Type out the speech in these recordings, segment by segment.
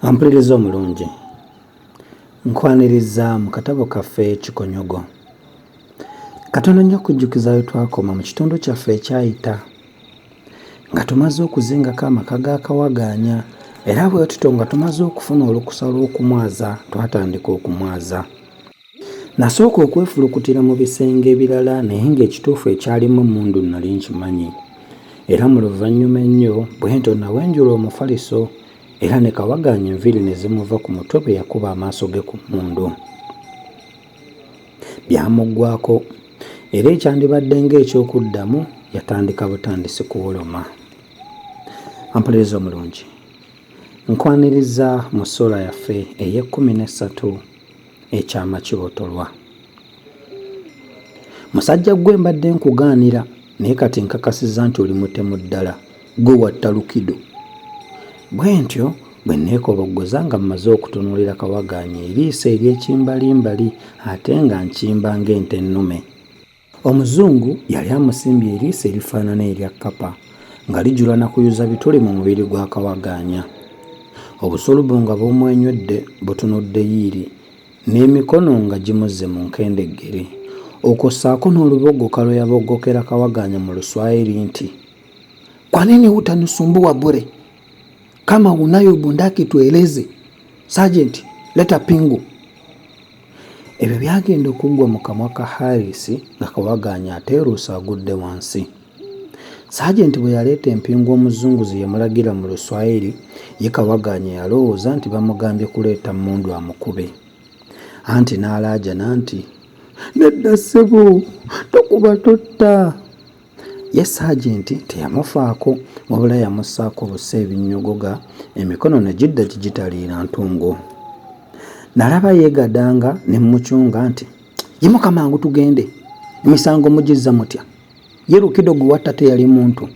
Ampuliriza omulungi, nkwaniriza mu katabo kaffe Kikonyogo. Katono nnyo okujjukiza we twakoma mu kitundu kyaffe ekyayita nga tumaze okuzingako amaka ga Kawaganya, era bwe tutyo nga tumaze okufuna olukusa lw'okumwaza, twatandika okumwaza. Nasooka okwefulukutira mu bisenge ebirala naye ng'ekituufu ekyalimu emmundu nali nkimanyi, era mu luvannyuma ennyo bwe ntyo nawenjula omufaliso, era ne Kawaganya enviiri ne zimuva ku mutwe bwe yakuba amaaso ge ku mmundu. Byamuggwaako, era ekyandibadde ng'ekyokuddamu yatandika butandisi kuwoloma. Ampuliriza omulungi, nkwaniriza mu ssuula yaffe ey'e13 ekyama kibotolwa. Musajja gwe mbadde nkugaanira naye kati nkakasizza nti oli mutemu ddala, gwe watta Lukido. Bwe ntyo bwe neekoboggoza nga mmaze okutunuulira Kawaganya eriiso ery'ekimbalimbali ate nga nkimba ng'ente ennume. Omuzungu yali amusimbye eriiso erifaanana erya kkapa nga lijula na kuyuza bituli mu mubiri gwa Kawaganya. Obusulubu nga bumwenywedde butunudde yiiri n'emikono nga gimuzze mu nkendeggere, okwo ssaako n'olubogoka lwe yaboggokera Kawaganya mu Luswayiri nti, "Kwa nini hutanisumbua bure? Kama unayo bundaki tueleze. Sergeant, leta pingu." Ebyo byagenda okuggwa mu kamwa ka Harisi nga Kawaganya ateeruusa agudde wansi. Sergeant bwe yaleeta empingu omuzungu ze yamulagira mu Luswayiri, ye Kawaganya yalowooza nti bamugambye kuleeta mmundu amukube. Anti n'alaajana nti, "Nedda ssebo, tokuba totta." Ye Sergeant teyamufaako wabula yamussaako obusa ebinnyogoga, emikono ne gidda gigitaliira ntungo. Nalaba yeegadanga ne mmucunga nti, "Yimuka mangu tugende, emisango mugizza mutya? Ye Lukido gwe watta teyali muntu."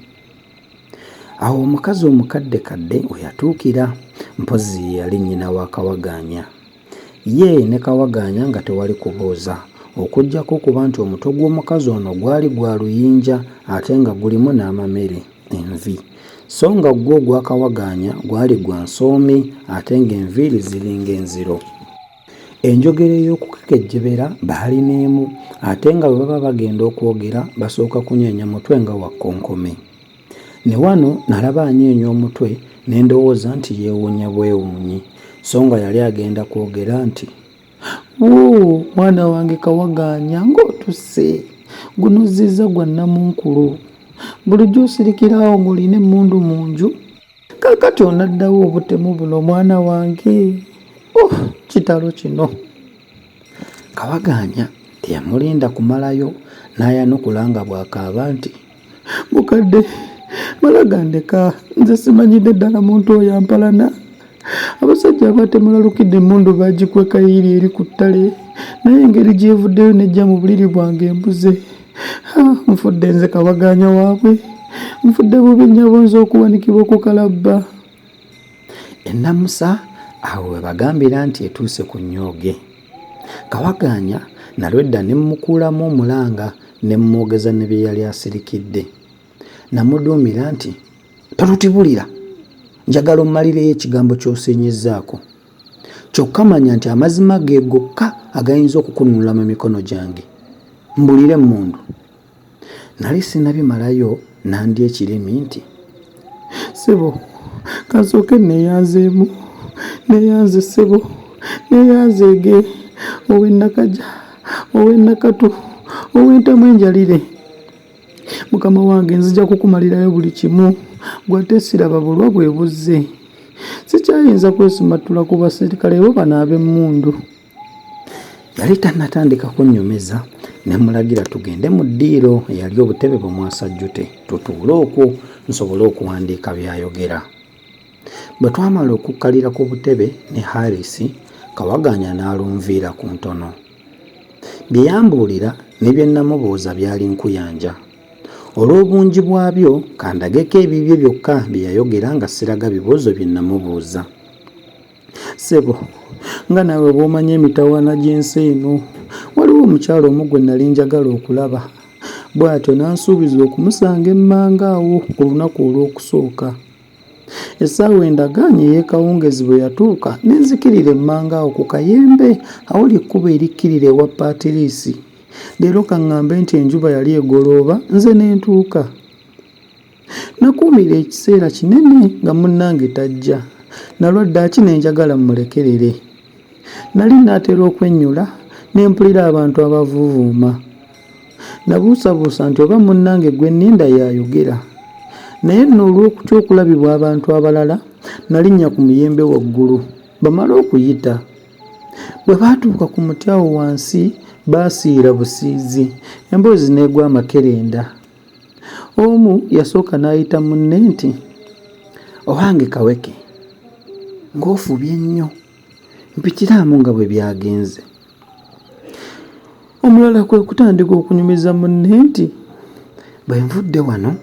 Awo omukazi omukaddekadde we yatuukira, mpozzi ye yali nnyina wa Kawaganya. Ye ne Kawaganya nga tewali kubuuza, okuggyako okuba nti omutwe gw'omukazi ono gwali gwa luyinja ate nga gulimu n'amamere, envi, so nga gwo ogwa Kawaganya gwali gwa nsoomi ate ng'enviiri ziringa enziro. Enjogera ey'okukekejjebera baali n'emu, ate nga bwe baba bagenda okwogera basooka kunyeenya mutwe nga wakkonkome. Ne wano nalaba anyeenya omutwe ne ndowooza nti yeewuunya bwewuunyi, so nga yali agenda kwogera nti, "Woo, mwana wange Kawaganya ng'otusse, guno zizza gwa nnamunkulu. Bulijjo osirikirawo ng'olina emmundu mu nju, kaakati onaddawo obutemu buno mwana wange. Kitalo kino." Kawaganya teyamulinda kumalayo, n'ayanukula nga bw'akaaba nti, "Mukadde, malagandeka, nze simanyidde ddala muntu oyo ampalana. Abasajja abatemula Lukido emmundu bagikweka yiiri eri ku ttale, naye engeri gyevuddeyo nejja mu buliri bwange embuze. Nfudde nze Kawaganya waabwe, nfudde bubi nnyabo nze okuwanikibwa ku kalabba." Ennamusa awo we bagambira nti etuuse ku nnyooge. Kawaganya nalwedda ne mmukuulamu omulanga ne mmwogeza ne bye yali asirikidde. Namuduumira nti, "Tolutibulira, njagala ommalireyo ekigambo ky'osinyizaako. Kyokka manya nti amazima ge gokka agayinza okukununula mu mikono gyange. Mbulire emmundu." Nali sinabimalayo nandi ekirimi nti, "Ssebo, kansooke neeyanzeemu. Neeyanze ssebo, neeyanzeege, ow'ennakaja, ow'ennakatu, ow'entamu enjalire. Mukama wange, nzija kukumalirayo buli kimu, gwate siraba bulwa bwe buzze. Sikyayinza kwesumattula ku baserikale bo bano ab'emmundu." Yali tannatandika kunnyumiza, ne mulagira tugende mu ddiiro eyali obutebe bumwasajjute, tutuule okwo nsobole okuwandiika by'ayogera. Bwe twamala okukkalira ku butebe ne Harisi, Kawaganya n'alunviira ku ntono. Bye yambuulira ne bye namubuuza byali nkuyanja. Olw'obungi bwabyo kandageko ebibye byokka bye yayogera nga siraga bibuuzo bye namubuuza. "Ssebo, nga naawe bw'omanya emitawaana gy'ensi eno, waliwo omukyalo omu gwe nali njagala okulaba. Bw'atyo n'ansuubiza okumusanga emmanga awo ku lunaku olw'okusooka. Essaawa endagaanye ey'ekawungezi bwe yatuuka ne nzikirira emmanga awo ku kayembe awali ekkubo erikkirira ewa Paatiriisi. Leero kaŋŋambe nti enjuba yali egolooba nze ne ntuuka. Nakuumira ekiseera kinene nga munnange tajja. Nalwa ddaaki ne njagala mmulekerere. Nali naatera okwennyula ne mpulira abantu abavuuvuuma. Nabuusabuusa nti oba munnange gwe nninda y'ayogera. Naye nno olw'okutya okulabibwa abantu abalala nalinnya ku muyembe waggulu bamale okuyita. Bwe baatuuka ku muti awo wansi baasiira busiizi, emboozi n'egwa amakerenda. Omu yasooka n'ayita munne nti, "Owange Kaweke, ng'ofubye nnyo, mpitiramu nga bwe byagenze." Omulala kwe kutandika okunyumiza munne nti, "Bwe nvudde wano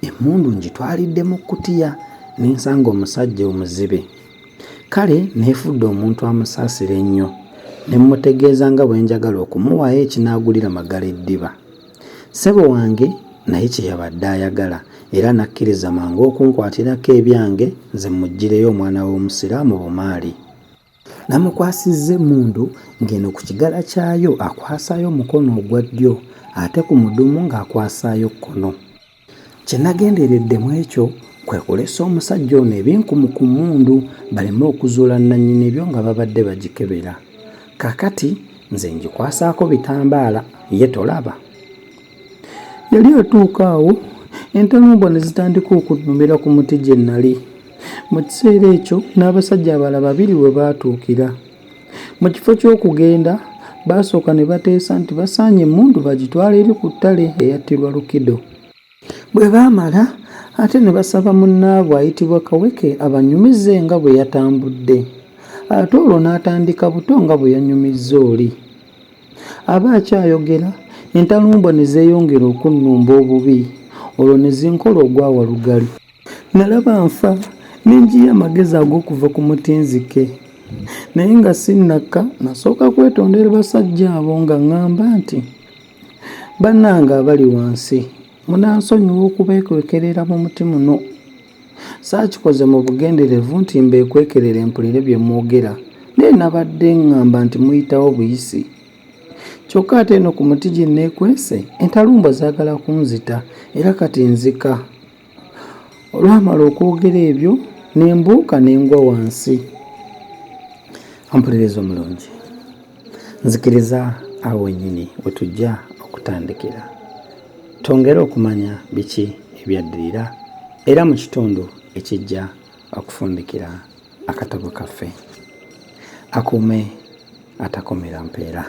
emmundu ngitwalidde mu kkutiya n'ensanga omusajja omuzibe. Kale neefudde omuntu amusaasira ennyo ne mmutegeeza nga bwe njagala okumuwaayo ekinaagulira Magala eddiba. Ssebo wange naye kye yabadde ayagala era nakkiriza mangu okunkwatirako ebyange nze mmuggyireyo omwana w'omusiraamu bumaali." Namukwasizza emmundu ng'eno ku kigala kyayo akwasaayo omukono ogwa ddyo ate ku mudumu ng'akwasaayo kkono. Kye nagenderedde mu ekyo kwe kulesa omusajja ono ebinkumu ku mmundu baleme okuzuula nannyini ebyo nga babadde bagikebera. Kaakati nze ngikwasaako bitambaala ye tolaba. Yali atuuka awo entalumbwa ne zitandika okunnumira ku muti gye nnali. Mu kiseera ekyo n'abasajja abalala babiri we baatuukira. Mu kifo ky'okugenda baasooka ne bateesa nti basaanye emmundu bagitwala eri ku ttale eyattirwa Lukido. Bwe baamala ate ne basaba munnaabwe ayitibwa Kaweke abanyumize nga bwe yatambudde. Ate olwo n'atandika buto nga bwe yanyumizza oli. Aba akyayogera entalumbwa ne zeeyongera okunnumba obubi. Olwo ne zinkola ogwawolugali. Nalaba nfa ne njiya amagezi ag'okuva ku mutinzike. Naye nga sinnakka nasooka kwetondera basajja abo nga ŋŋamba nti, "Bannange abali wansi, munansonyiwa okubeekwekerera mu muti muno. Saakikoze mu bugenderevu nti mbeekwekerere mpulire bye mwogera, naye nabadde ŋŋamba nti muyitawo buyisi. Kyokka ate eno ku muti gye neekwese entalumbwa zaagala kunzita era kati nzika." Olwamala okwogera ebyo ne mbuuka ne ngwa wansi. Ompuliriza omulungi, nzikiriza awo wennyini we tujja okutandikira. Twongere okumanya biki ebyaddirira era mu kitundu ekijja okufundikira akatabo kaffe. Akuume atakomera mpeera.